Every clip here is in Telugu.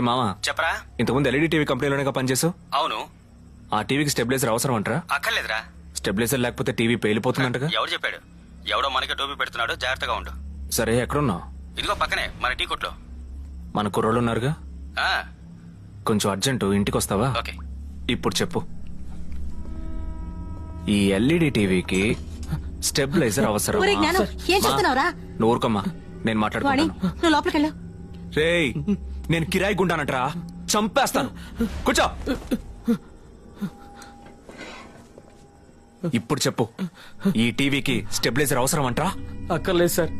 మామా చెప్పరా. ఇంతకుముందు ఎల్ఈడి టీవీ కంపెనీలోనే పనిచేసావు. అవును. ఆ టీవీకి స్టెబిలైజర్ అవసరం అంటారా? అక్కర్లేదురా. స్టెబిలైజర్ లేకపోతే టీవీ పేలిపోతుందంటగా. ఎవరు చెప్పాడు? ఎవడో మనకి టోపీ పెడుతున్నాడు, జాగ్రత్తగా ఉండు. సరే ఎక్కడున్నావు? ఇదిగో పక్కనే మన టీ కొట్లో. మన కుర్రోళ్ళు ఉన్నారుగా. ఆ, కొంచెం అర్జెంటు, ఇంటికి వస్తావా? ఓకే. ఇప్పుడు చెప్పు, ఈ ఎల్ఈడి టీవీకి స్టెబిలైజర్ అవసరం? ఒరేయ్ జ్ఞానం, ఏం చేస్తున్నావురా? నువ్వు ఊరుకోమ్మా, నేను వాణి, మాట్లాడుకుంటాను. నువ్వు లోపలికి వెళ్ళు. రేయ్, నేను కిరాయి గుండానంటరా, చంపేస్తాను. కూర్చో. ఇప్పుడు చెప్పు, ఈ టీవీకి స్టెబిలైజర్ అవసరం అంటరా? అక్కర్లేదు సార్.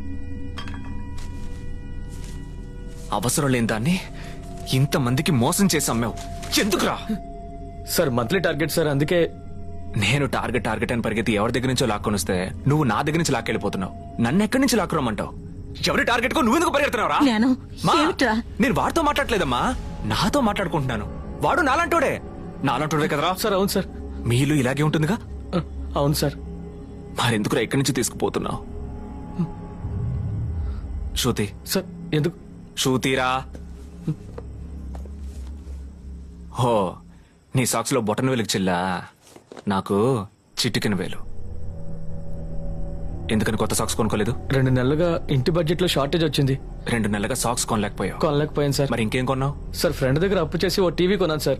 అవసరం లేని దాన్ని ఇంతమందికి మోసం చేసి అమ్మావు, ఎందుకురా? సార్ మంత్లీ టార్గెట్ సార్, అందుకే. నేను టార్గెట్ అని పరిగెత్తి ఎవరి దగ్గర నుంచో లాక్కొని వస్తే నువ్వు నా దగ్గర నుంచి లాక్కెళ్ళిపోతున్నావు. నన్ను ఎక్కడి నుంచి లాక్కురమ్మంటావు? ఎవరి టార్గెట్ కో నువ్వెందుకు పరిగెడుతున్నావురా? జ్ఞానం, మా, ఏమిట్రా? నేను వాడితో మాట్లాడలేదమ్మా, నాతో మాట్లాడుకుంటున్నాను. వాడు నాలంటోడే కదరా? సార్ అవును సార్. మీలో ఇలాగే ఉంటుందిగా. అవును సార్. మరెందుకురా ఇక్కడి నుంచి తీసుకుపోతున్నావు? శృతి. సార్ ఎందుకు? శృతిరా. హో, నీ సాక్స్ లో బొటన్ వేలుకి చెల్లా, నాకు చిటికెన వేలు. ఎందుకని కొత్త సాక్స్ కొనుక్కోలేదు? 2 నెలలుగా ఇంటి బడ్జెట్ లో షార్టేజ్ వచ్చింది. 2 నెలలుగా సాక్స్ కొనలేకపోయావు. కొనలేకపోయాను సార్. మరి ఇంకేం కొన్నావు? సార్ ఫ్రెండ్ దగ్గర అప్పు చేసి ఓ టీవీ కొన్నాను సార్.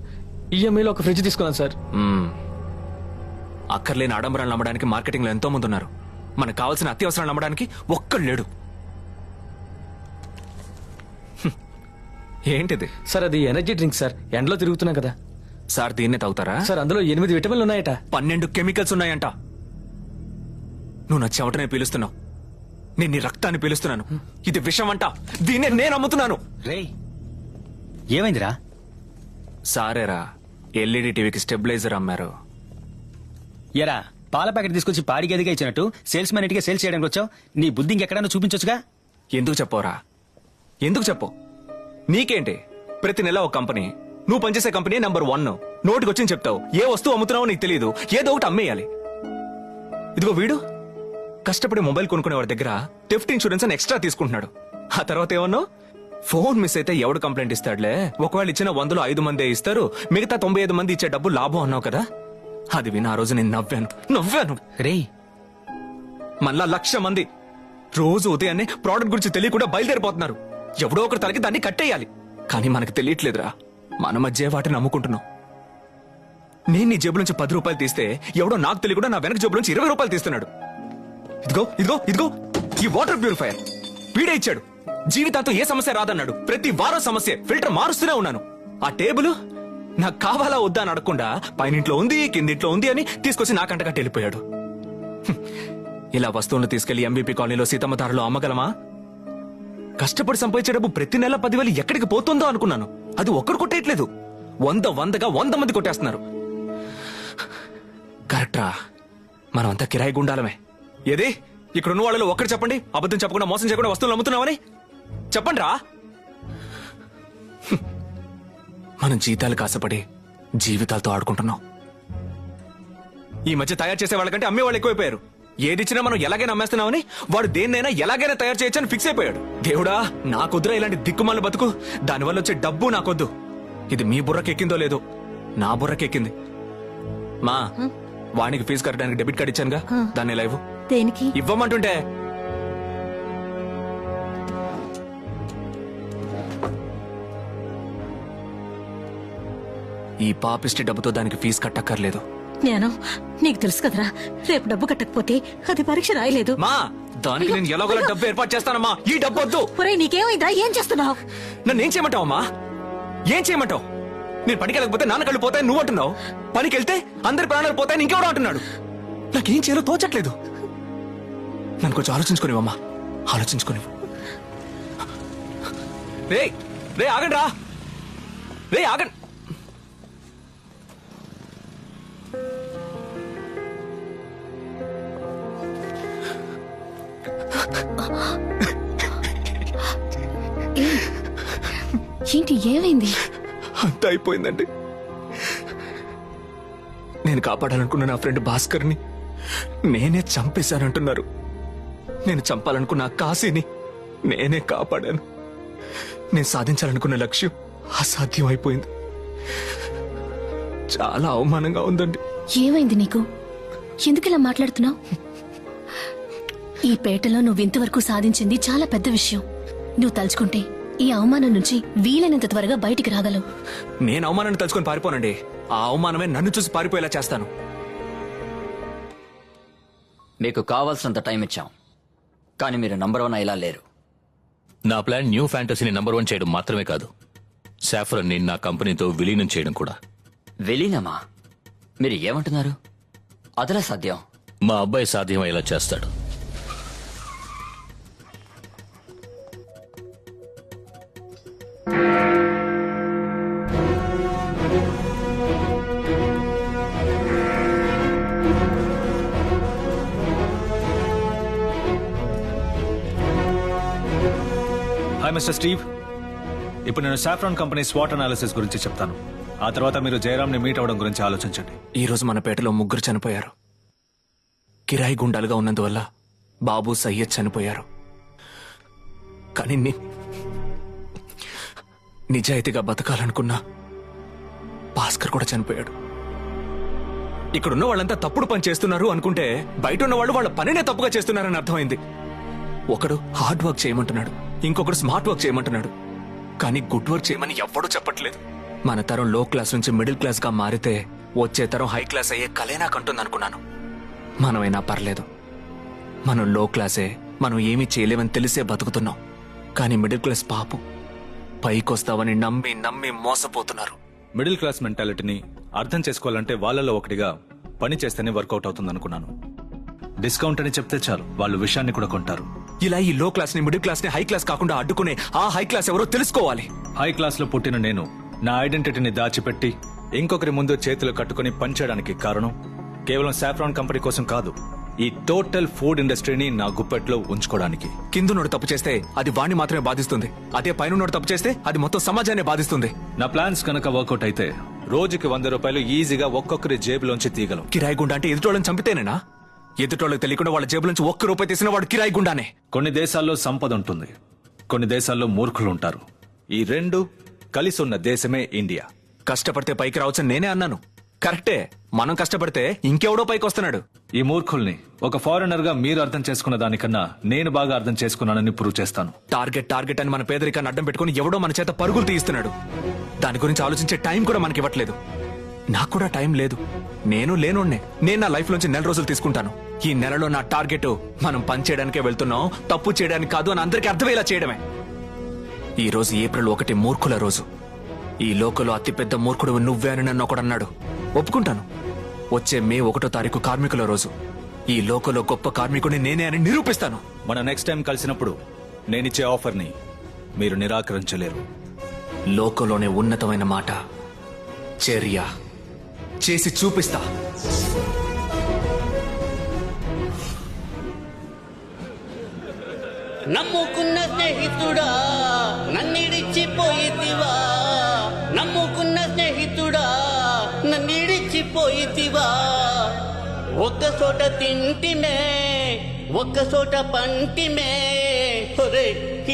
ఈఎంఐలో ఒక ఫ్రిడ్జ్ తీసుకున్నాను సార్. అక్కర్లేని ఆడంబరాలు నమ్మడానికి మార్కెటింగ్ లో ఎంతో మంది ఉన్నారు. మనకు కావాల్సిన అత్యవసరాలు నమ్మడానికి ఒక్కడు లేడు. ఏంటిది? సార్ అది ఎనర్జీ డ్రింక్ సార్, ఎండలో తిరుగుతున్నాం కదా సార్. దీన్నే తాగుతారా? సార్ అందులో 8 విటమిన్లు ఉన్నాయట. 12 కెమికల్స్ ఉన్నాయంట. నువ్వు నా చెమటనే పీలుస్తున్నావు, నేను నీ రక్తాన్ని పీలుస్తున్నాను. ఇది విషం అంట, దీన్నే నేను అమ్ముతున్నాను. రేయ్, ఏమైందిరా? సారేరా, ఎల్ఈడి టీవీకి స్టెబిలైజర్ అమ్మారు. ఎరా, పాల ప్యాకెట్ తీసుకొచ్చి పాడి గదిగా ఇచ్చినట్టు సేల్స్ మ్యాన్ ఇంటికి సేల్స్ చేయడానికి వచ్చావు. నీ బుద్ధి ఇంకెక్కడన్నా చూపించొచ్చుగా. ఎందుకు చెప్పవరా? ఎందుకు చెప్పు? నీకేంటి, ప్రతి నెల ఒక కంపెనీ, నువ్వు పనిచేసే కంపెనీ నెంబర్ 1. నోటికి వచ్చింది చెప్తావు. ఏ వస్తువు అమ్ముతున్నావో నీకు తెలియదు, ఏదో ఒకటి అమ్మేయాలి. ఇదిగో వీడు కష్టపడి మొబైల్ కొనుక్కునే వాడి దగ్గర థెఫ్ట్ ఇన్సూరెన్స్ అని ఎక్స్ట్రా తీసుకుంటున్నాడు. ఆ తర్వాత ఏమన్నావు? ఫోన్ మిస్ అయితే ఎవడు కంప్లైంట్ ఇస్తాడులే, ఒకవేళ ఇచ్చిన 100లో 5 మందే ఇస్తారు, మిగతా 95 మంది ఇచ్చే డబ్బు లాభం అన్నావు కదా. అది విని ఆ రోజు నేను నవ్వాను. రేయ్, మళ్ళా 1,00,000 మంది రోజు ఉదయాన్నే ప్రోడక్ట్ గురించి తెలియకుండా బయలుదేరిపోతున్నారు. ఎవడో ఒకరి తలకి దాన్ని కట్టేయాలి. కానీ మనకు తెలియట్లేదురా, మన మధ్య వాటిని నమ్ముకుంటున్నాం. నేను నీ జేబు నుంచి 10 రూపాయలు తీస్తే ఎవడో నాకు తెలియకుండా నా వెనక జేబు నుంచి 20 రూపాయలు తీస్తున్నాడు. ఇదిగో ఈ వాటర్ ప్యూరిఫైయర్ వీడే ఇచ్చాడు. జీవితాంతో ఏ సమస్య రాదన్నాడు. ప్రతి వారం సమస్య, ఫిల్టర్ మారుస్తూనే ఉన్నాను. ఆ టేబుల్ నాకు కావాలా వద్దా అని అడగకుండా పైనింట్లో ఉంది, కిందింట్లో ఉంది అని తీసుకొచ్చి నాకంటగట్టి వెళ్ళిపోయాడు. ఇలా వస్తువులను తీసుకెళ్లి ఎంబీపీ కాలనీలో సీతమ్మ తారలో అమ్మగలమా? కష్టపడి సంపాదించే డబ్బు ప్రతి నెల 10,000 ఎక్కడికి పోతుందో అనుకున్నాను. అది ఒక్కడు కొట్టేయట్లేదు, 100 మంది కొట్టేస్తున్నారు. కరెక్టరా? మనమంతా కిరాయి గుండాలమే. ఏది ఇక్కడ ఉన్న వాళ్ళలో ఒక్కడు చెప్పండి, అబద్ధం చెప్పకుండా మోసం చేయకుండా వస్తువులు అమ్ముతున్నామని చెప్పండి రా. మనం జీతాలకు ఆశపడి జీవితాలతో ఆడుకుంటున్నాం. ఈ మధ్య తయారు చేసే వాళ్ళకంటే అమ్మే వాళ్ళు ఎక్కువైపోయారు. ఏదిచ్చినా మనం ఎలాగైనా అమ్మేస్తున్నామని వాడు దేన్నైనా ఎలాగైనా తయారు చేయొచ్చని ఫిక్స్ అయిపోయాడు. దేవుడా, నాకొద్దురా ఇలాంటి దిక్కుమాల బతుకు. దానివల్ల వచ్చే డబ్బు నాకొద్దు. ఇది మీ బుర్రకెక్కిందో లేదో, నా బుర్రకెక్కింది. మా వానికి ఫీజు కట్టడానికి డెబిట్ కార్డు ఇచ్చానుగా, దాన్ని లైవ్ దేనికి ఇవ్వమంటుంటే. ఈ పాపిష్టి డబ్బుతో దానికి ఫీజు కట్టక్కర్లేదు. జ్ఞానం, నీకు తెలుసు కదరా, రేపు డబ్బు కట్టకపోతే అది పరీక్ష రాయలేదు. మా దానికి నేను ఎలాగోలా డబ్బు ఏర్పాటు చేస్తానమ్మా. ఈ డబ్బు వద్దు. ఒరేయ్, నీకేమైందా? ఏం చేస్తున్నావు? నన్ను ఏం చేయమంటావు అమ్మా? ఏం చేయమంటావు? నేను పనికి వెళ్ళకపోతే నాన్న కళ్ళు పోతాయి నువ్వు అంటున్నావు. పనికి వెళ్తే అందరి ప్రాణాలు పోతాయని ఇంకెవడో అంటున్నాడు. నాకేం చేయాలో తోచట్లేదు. నన్ను కొంచెం ఆలోచించుకునివమ్మా, ఆలోచించుకునివ్వు. రే ఆగండి రా, రే ఆగండి. ఏంటి, ఏమైంది? అంత అయిపోయిందండి. నేను కాపాడాలనుకున్న నా ఫ్రెండ్ భాస్కర్ని నేనే చంపేశానంటున్నారు. నేను చంపాలనుకున్న కాశీని నేనే కాపాడాను. నేను సాధించాలనుకున్న లక్ష్యం అసాధ్యం అయిపోయింది. చాలా అవమానంగా ఉందండి. ఏమైంది నీకు? ఎందుకిలా మాట్లాడుతున్నావు? ఈ పేటలో నువ్వు ఇంతవరకు సాధించింది చాలా పెద్ద విషయం. నువ్వు తలుచుకుంటే ఈ అవమానం నుంచి వీలైనంత త్వరగా బయటికి రాగలవు. నేను అవమానాన్ని తలుచుకొని పారిపోనండి. ఆ అవమానమే నన్ను చూసి పారిపోయేలా చేస్తాను. మీకు కావాల్సినంత టైం ఇచ్చాం, కానీ మీరు నంబర్ 1 ఇలా లేరు. నా ప్లాన్ న్యూ ఫ్యాంటసీని నంబర్ 1 చేయడం మాత్రమే కాదు, సాఫ్రన్ ని నా కంపెనీతో విలీనం చేయడం కూడా. విలీనమా? మీరు ఏమంటున్నారు? అదలా సాధ్యం? మా అబ్బాయి సాధ్యమయ్యేలా చేస్తాడు. హాయ్ మిస్టర్ స్టీవ్, ఇప్పుడు నేను సాఫ్రాన్ కంపెనీ స్వాట్ అనాలిసిస్ గురించి చెప్తాను. ఆ తర్వాత మీరు జయరామ్ని మీట్ అవ్వడం గురించి ఆలోచించండి. ఈ రోజు మన పేటలో 3 చనిపోయారు. కిరాయి గుండాలుగా ఉన్నందువల్ల బాబు, సయ్యద్ చనిపోయారు. కానీ నిజాయితీగా బతకాలనుకున్నా భాస్కర్ కూడా చనిపోయాడు. ఇక్కడున్న వాళ్ళంతా తప్పుడు పని చేస్తున్నారు అనుకుంటే బయట ఉన్న వాళ్ళు వాళ్ళ పనినే తప్పుగా చేస్తున్నారని అర్థమైంది. ఒకడు హార్డ్ వర్క్ చేయమంటున్నాడు, ఇంకొకడు స్మార్ట్ వర్క్ చేయమంటున్నాడు. కానీ గుడ్ వర్క్ చేయమని ఎవ్వడూ చెప్పట్లేదు. మన తరం లో క్లాస్ నుంచి మిడిల్ క్లాస్ గా మారితే వచ్చే తరం హై క్లాస్ అయ్యే కలే నాకంటుంది అనుకున్నాను. మనమైనా పర్లేదు, మనం లో క్లాసే, మనం ఏమీ చేయలేమని తెలిసే బతుకుతున్నాం. కానీ మిడిల్ క్లాస్ పాపం పైకొస్తావని నమ్మి నమ్మి మోసపోతున్నారు. మిడిల్ క్లాస్ మెంటాలిటీని అర్థం చేసుకోవాలంటే వాళ్ళలో ఒకటిగా పని చేస్తేనే వర్కౌట్ అవుతుంది అనుకున్నాను. డిస్కౌంట్ అని చెప్తే చాలు, వాళ్ళు విషయాన్ని కూడా కొంటారు. ఇలా ఈ లో క్లాస్ ని, మిడిల్ క్లాస్ ని హై క్లాస్ కాకుండా అడ్డుకునే ఆ హై క్లాస్ ఎవరో తెలుసుకోవాలి. హై క్లాస్ లో పుట్టిన నేను నా ఐడెంటిటీని దాచిపెట్టి ఇంకొకరి ముందు చేతులు కట్టుకుని పనిచేయడానికి కారణం కేవలం సాఫ్రాన్ కంపెనీ కోసం కాదు, ఈ టోటల్ ఫుడ్ ఇండస్ట్రీని నా గుప్పెట్లో ఉంచుకోవడానికి. కిందున్నోడు తప్పు చేస్తే అది వాణ్ణి మాత్రమే బాధిస్తుంది. అదే పైనున్నోడు తప్పు చేస్తే అది మొత్తం సమాజాన్ని బాధిస్తుంది. నా ప్లాన్స్ కనుక వర్కౌట్ అయితే రోజుకి 100 రూపాయలు ఈజీగా ఒక్కొక్కరి జేబులోంచి తీయగలం. కిరాయి గుండా అంటే ఎదుటోళ్ళని చంపితేనేనా? ఎదుటోళ్ళకి తెలియకుండా వాళ్ళ జేబులోంచి 1 రూపాయి తీసిన వాడు కిరాయి గుండానే. కొన్ని దేశాల్లో సంపద ఉంటుంది, కొన్ని దేశాల్లో మూర్ఖులు ఉంటారు. ఈ రెండు కలిసి ఉన్న దేశమే ఇండియా. కష్టపడితే పైకి రావచ్చని నేనే అన్నాను. కరెక్టే, మనం కష్టపడితే ఇంకెవడో పైకి వస్తున్నాడు. ఈ మూర్ఖుల్ని ఒక ఫారినర్ గా మీరు అర్థం చేసుకున్న దానికన్నా నేను బాగా అర్థం చేసుకున్నానని ప్రూవ్ చేస్తాను. టార్గెట్ టార్గెట్ అని మన పేదరికాన్ని అడ్డం పెట్టుకుని ఎవడో మన చేత పరుగులు తీయిస్తున్నాడు. దాని గురించి ఆలోచించే టైం కూడా మనకి ఇవ్వట్లేదు. నాకు కూడా టైం లేదు. నేను లేనుండే. నేను నా లైఫ్ లోంచి 4 రోజులు తీసుకుంటాను. ఈ నెలలో నా టార్గెట్ మనం పని చేయడానికే వెళ్తున్నాం, తప్పు చేయడానికి కాదు అని అందరికీ అర్థమయ్యేలా చేయడమే. ఈ రోజు ఏప్రిల్ 1 మూర్ఖుల రోజు. ఈ లోకంలో అతిపెద్ద మూర్ఖుడు నువ్వే అని నన్ను ఒకడన్నాడు. ఒప్పుకుంటాను. వచ్చే మే 1వ తారీఖు కార్మికుల రోజు. ఈ లోకంలో గొప్ప కార్మికుడిని నేనే అని నిరూపిస్తాను. మన నెక్స్ట్ టైం కలిసినప్పుడు నేనిచ్చే ఆఫర్ ని మీరు నిరాకరించలేరు. లోకంలోనే ఉన్నతమైన మాట చర్య. చేసి చూపిస్తా. నమ్ముకున్న స్నేహితుడా నన్నిడిచిపోయితివా, నమ్ముకున్న స్నేహితుడా నన్నిడిచిపోయితివా. ఒక్క చోట తింటిమే, ఒక్క చోట పంటిమే, ఒరే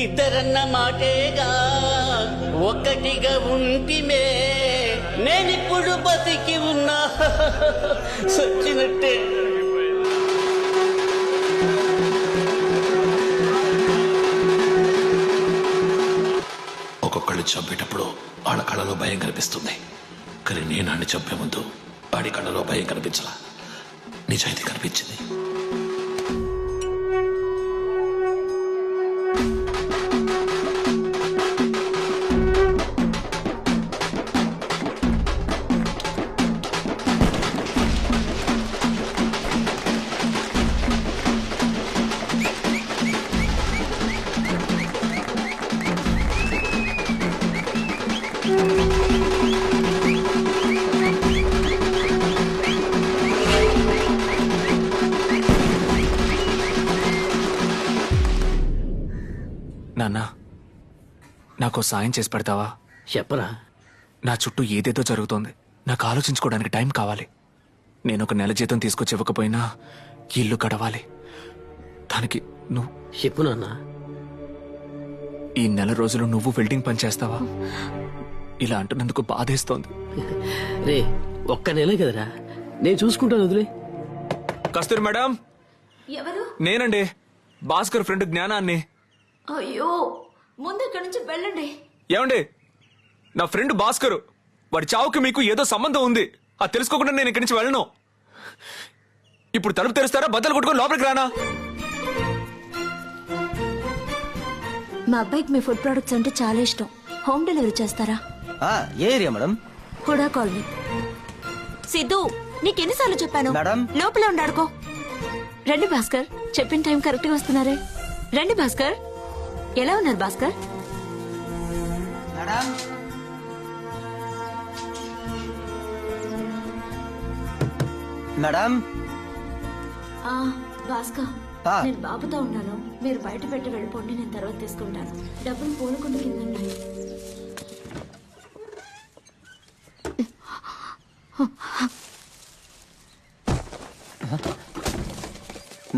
ఇద్దరన్న మాటేగా ఒక్కటిగా ఉంటిమే. నేనిప్పుడు బతికి ఉన్నా సచ్చినట్టే. ఒక్కొక్కళ్ళు చంపేటప్పుడు వాళ్ళ కళ్ళలో భయం కనిపిస్తుంది. కానీ నేను అన్ని చంపే ముందు వాడి కళ్ళలో భయం కనిపించలా, నిజాయితీ కనిపించింది. నాన్న, నాకు సాయం చేసి పెడతావా? చెప్పరా. నా చుట్టూ ఏదేదో జరుగుతోంది. నాకు ఆలోచించుకోవడానికి టైం కావాలి. నేను ఒక నెల జీతం తీసుకొచ్చి ఇవ్వకపోయినా ఇల్లు గడవాలి. దానికి నువ్వు చెప్పు నాన్న. ఈ నెల రోజులు నువ్వు వెల్డింగ్ పని చేస్తావా? ఇలా అంటున్నందుకు బాధేస్తోంది. రే ఒక్క నెలే కదరా, నేను చూసుకుంటాను, వదిలే. కస్తూరి మేడం, ఎవరు? నేనండి భాస్కర్ ఫ్రెండ్ జ్ఞానాన్ని. అయ్యో, ముందు ఇక్కడి నుంచి వెళ్ళండి. ఏమండి, నా ఫ్రెండ్ భాస్కర్, వాడి చావుకి మీకు ఏదో సంబంధం ఉంది. అది తెలుసుకోకుండా నేను ఇక్కడి నుంచి వెళ్ళను. ఇప్పుడు తలుపు తెరుస్తారా, బద్దలు కొట్టుకొని లోపలికి రానా? మా అబ్బాయికి మీ ఫుడ్ ప్రొడక్ట్స్ అంటే చాలా ఇష్టం. హోమ్ డెలివరీ చేస్తారా? ఏ area madam? HUDA colony. Siddhu, నీకెన్నిసార్లు చెప్పాను మేడం? లోపల ఉండాడుకో. రండి భాస్కర్, చెప్పిన టైం కరెక్ట్ గా వస్తున్నారే. రండి భాస్కర్. ఎలా ఉన్నారు భాస్కర్? మేడం మేడం భాస్కర్, నేను బాబుతో ఉన్నాను. మీరు బయట పెట్టి వెళ్ళిపోండి, నేను తర్వాత తీసుకుంటాను. డబ్బులు పూలకుండా కింద ఉన్నాయి.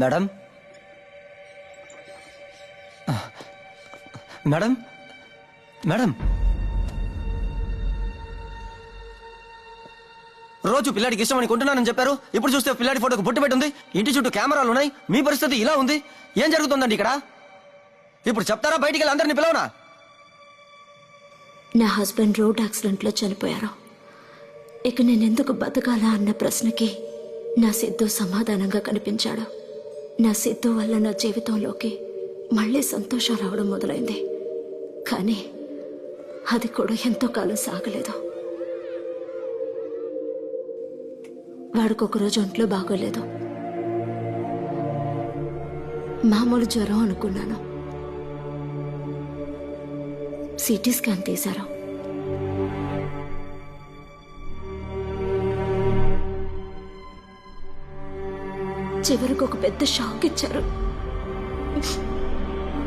మేడం మేడం మేడం రోజు పిల్లాడికి ఇష్టమని కొంటున్నానని చెప్పారు. ఇప్పుడు చూస్తే పిల్లాడి ఫోటోకు బొట్టు పెట్టుంది. ఇంటి చుట్టూ కెమెరాలు ఉన్నాయి. మీ పరిస్థితి ఇలా ఉంది. ఏం జరుగుతుందండి ఇక్కడ? ఇప్పుడు చెప్తారా? బయటికి వెళ్ళి అందరినీ పిలవనా? నా హస్బెండ్ రోడ్ యాక్సిడెంట్ లో చనిపోయారు. ఇక నేను ఎందుకు బతకాలా అన్న ప్రశ్నకి నా సిద్ధు సమాధానంగా కనిపించాడు. నా సిద్ధు వల్ల నా జీవితంలోకి మళ్ళీ సంతోషం రావడం మొదలైంది. కానీ అది కూడా ఎంతో కాలం సాగలేదు. వాడికి ఒకరోజు ఒంట్లో బాగోలేదు. మామూలు జ్వరం అనుకున్నాను. సిటీ స్కాన్ తీశారు. చివరికి ఒక పెద్ద షాక్ ఇచ్చారు.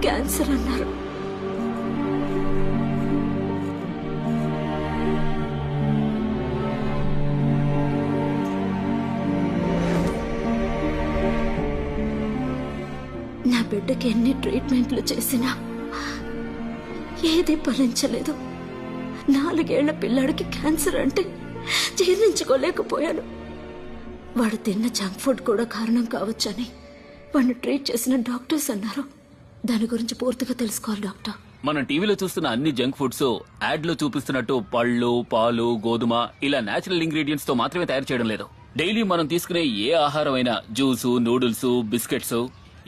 క్యాన్సర్ అన్నారు. నా బిడ్డకి ఎన్ని ట్రీట్మెంట్లు చేసినా ఏది ఫలించలేదు. 4 ఏళ్ల పిల్లాడికి క్యాన్సర్ అంటే జీర్ణించుకోలేకపోయాను. వాడు తిన్న జంక్ ఫుడ్ కూడా కారణం కావచ్చని వాడిని ట్రీట్ చేసిన డాక్టర్స్ అన్నారు. దాని గురించి పూర్తిగా తెలుసుకోవాలి డాక్టర్. మనం టీవీలో చూస్తున్న అన్ని జంక్ ఫుడ్స్ యాడ్ లో చూపిస్తున్నట్టు పళ్ళు, పాలు, గోధుమ ఇలా నేచురల్ ఇంగ్రీడియంట్స్ తో మాత్రమే తయారు చేయడం లేదు. డైలీ మనం తీసుకునే ఏ ఆహారమైనా జ్యూసు, నూడిల్స్, బిస్కెట్స్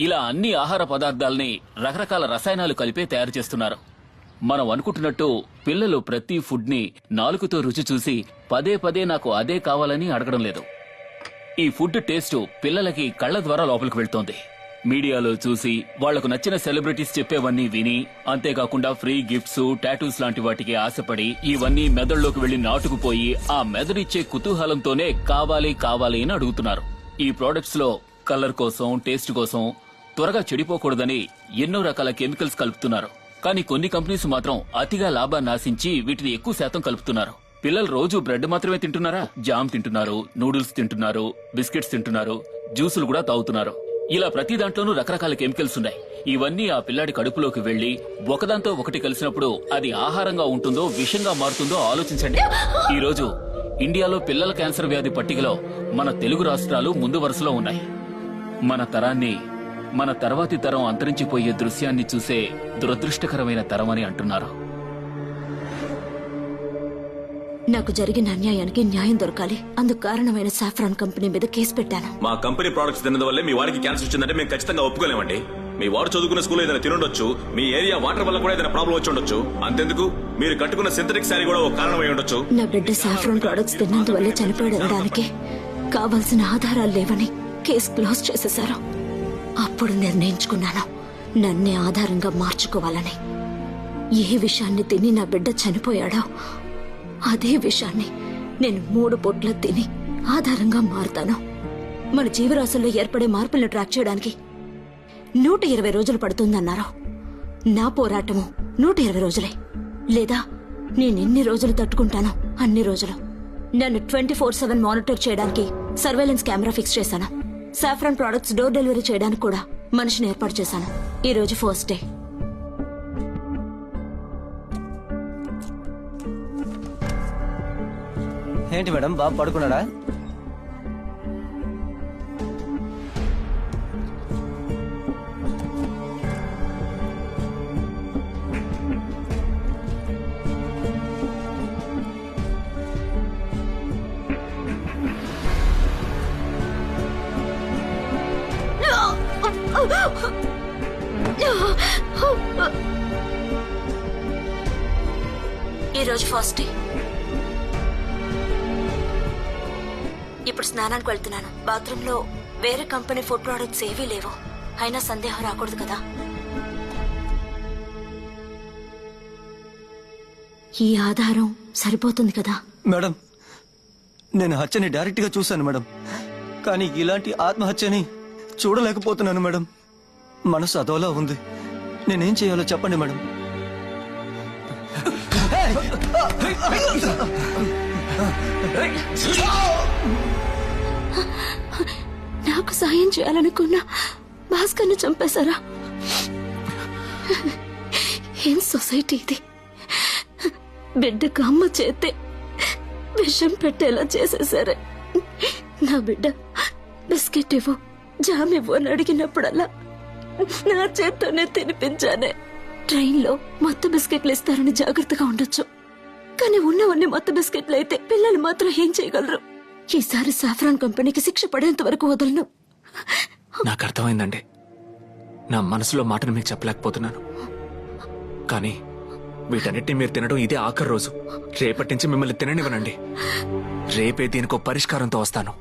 ఇలా అన్ని ఆహార పదార్థాలని రకరకాల రసాయనాలు కలిపే తయారు చేస్తున్నారు. మనం అనుకుంటున్నట్టు పిల్లలు ప్రతి ఫుడ్ ని నాలుకతో రుచి చూసి పదే పదే నాకు అదే కావాలని అడగడం లేదు. ఈ ఫుడ్ టేస్ట్ పిల్లలకి కళ్ల ద్వారా లోపలికి వెళ్తోంది. మీడియాలో చూసి వాళ్లకు నచ్చిన సెలబ్రిటీస్ చెప్పేవన్నీ విని, అంతేకాకుండా ఫ్రీ గిఫ్ట్స్, టాటూస్ లాంటి వాటికి ఆశపడి ఇవన్నీ మెదడులోకి వెళ్లి నాటుకుపోయి ఆ మెదడిచ్చే కుతూహలంతోనే కావాలి కావాలి అని అడుగుతున్నారు. ఈ ప్రొడక్ట్స్ లో కలర్ కోసం, టేస్ట్ కోసం త్వరగా చెడిపోకూడదని ఎన్నో రకాల కెమికల్స్ కలుపుతున్నారు. కానీ కొన్ని కంపెనీస్ మాత్రం అతిగా లాభాన్ని ఆశించి వీటిని ఎక్కువ శాతం కలుపుతున్నారు. పిల్లలు రోజు బ్రెడ్ మాత్రమే తింటున్నారా? జామ్ తింటున్నారు, నూడిల్స్ తింటున్నారు, బిస్కెట్స్ తింటున్నారు, జ్యూసులు కూడా తాగుతున్నారు. ఇలా ప్రతి దాంట్లోనూ రకరకాల కెమికల్స్ ఉన్నాయి. ఇవన్నీ ఆ పిల్లాడి కడుపులోకి వెళ్లి ఒకదాంతో ఒకటి కలిసినప్పుడు అది ఆహారంగా ఉంటుందో విషంగా మారుతుందో ఆలోచించండి. ఈ రోజు ఇండియాలో పిల్లల క్యాన్సర్ వ్యాధి పట్టికలో మన తెలుగు రాష్ట్రాలు ముందు వరుసలో ఉన్నాయి. మన తరాన్ని, మన తర్వాతి తరం అంతరించిపోయే దృశ్యాన్ని చూసే దురదృష్టకరమైన తరం అని అంటున్నారు. నాకు జరిగిన అన్యాయానికి న్యాయం దొరకాలి. అందుకు కారణమైన సాఫ్రాన్ కంపెనీ మీద కేసు పెట్టాను. మా కంపెనీ ప్రొడక్ట్స్ తినడం వల్లే మీ వాడికి క్యాన్సర్ వచ్చిందంటే మేము ఖచ్చితంగా ఒప్పుకోలేమండి. మీ వాడు చదువుకున్న స్కూల్లో ఏదైనా తినుండొచ్చు, మీ ఏరియా వాటర్ వల్ల కూడా ఏదైనా ప్రాబ్లం వచ్చి ఉండొచ్చు. అంతెందుకు మీరు కట్టుకున్న సింథటిక్ శారీ కూడా ఒక కారణం అయి ఉండొచ్చు. నా బిడ్డ సాఫ్రాన్ ప్రొడక్ట్స్ తిన్నందువల్లే చనిపోయాడు అనడానికి కావాల్సిన ఆధారాలు లేవని కేసు క్లోజ్ చేసేశారు. అప్పుడు నిర్ణయించుకున్నాను నన్నే ఆధారంగా మార్చుకోవాలని. ఏ విషయాన్ని తిని నా బిడ్డ చనిపోయాడో అదే విషయాన్ని నేను 3 పూట్ల తిని ఆధారంగా మారుతాను. మన జీవరాశుల్లో ఏర్పడే మార్పులను ట్రాక్ చేయడానికి 120 రోజులు పడుతుందన్నారు. నా పోరాటము 120 రోజులే. లేదా నేనెన్ని రోజులు తట్టుకుంటానో అన్ని రోజులు. నన్ను 24/7 మానిటర్ చేయడానికి సర్వేలెన్స్ కెమెరా ఫిక్స్ చేశాను. సాఫ్రాన్ ప్రొడక్ట్స్ డోర్ డెలివరీ చేయడానికి కూడా మనిషిని ఏర్పాటు చేశాను. ఈ రోజు ఫస్ట్ డే. ఏంటి మేడం బాబు పడుకున్నాడా? ఈరోజు ఫస్ట్ డే. ఇప్పుడు స్నానానికి వెళ్తున్నాను. బాత్రూమ్ లో వేరే కంపెనీ ఫుడ్ ప్రొడక్ట్స్ ఏవీ లేవు. అయినా సందేహం రాకూడదు కదా. ఈ ఆధారం సరిపోతుంది కదా? మేడం, నేను హత్యని డైరెక్ట్ గా చూశాను మేడం, కానీ ఇలాంటి ఆత్మహత్యని చూడలేకపోతున్నాను మేడం. మనసు అదోలా ఉంది. నేనేం చేయాలో చెప్పండి మేడం. నాకు సాయం చేయాలనుకున్న భాస్కర్ని చంపేశారా? ఏం సొసైటీ ఇది? బిడ్డకు అమ్మ చేతే విషం పెట్టేలా చేసేసారే. నా బిడ్డ బిస్కెట్ ఇవ్వు, జామ్ ఇవ్వు అని అడిగినప్పుడల్లా నా చేత్తోనే తినిపించానే. ట్రైన్లో మొత్తం బిస్కెట్లు ఇస్తారని జాగ్రత్తగా ఉండొచ్చు, కానీ ఉన్నవన్నీ మొత్తం బిస్కెట్లు అయితే పిల్లలు మాత్రం ఏం చేయగలరు? ఈసారి సాఫ్రాన్ కంపెనీకి శిక్ష పడేంత వరకు వదలను. నాకు అర్థమైందండి. నా మనసులో మాటను మీకు చెప్పలేకపోతున్నాను, కానీ వీటన్నిటిని మీరు తినడం ఇదే ఆఖరి రోజు. రేపటి నుంచి మిమ్మల్ని తిననివ్వనండి. రేపే దీనికో పరిష్కారంతో వస్తాను.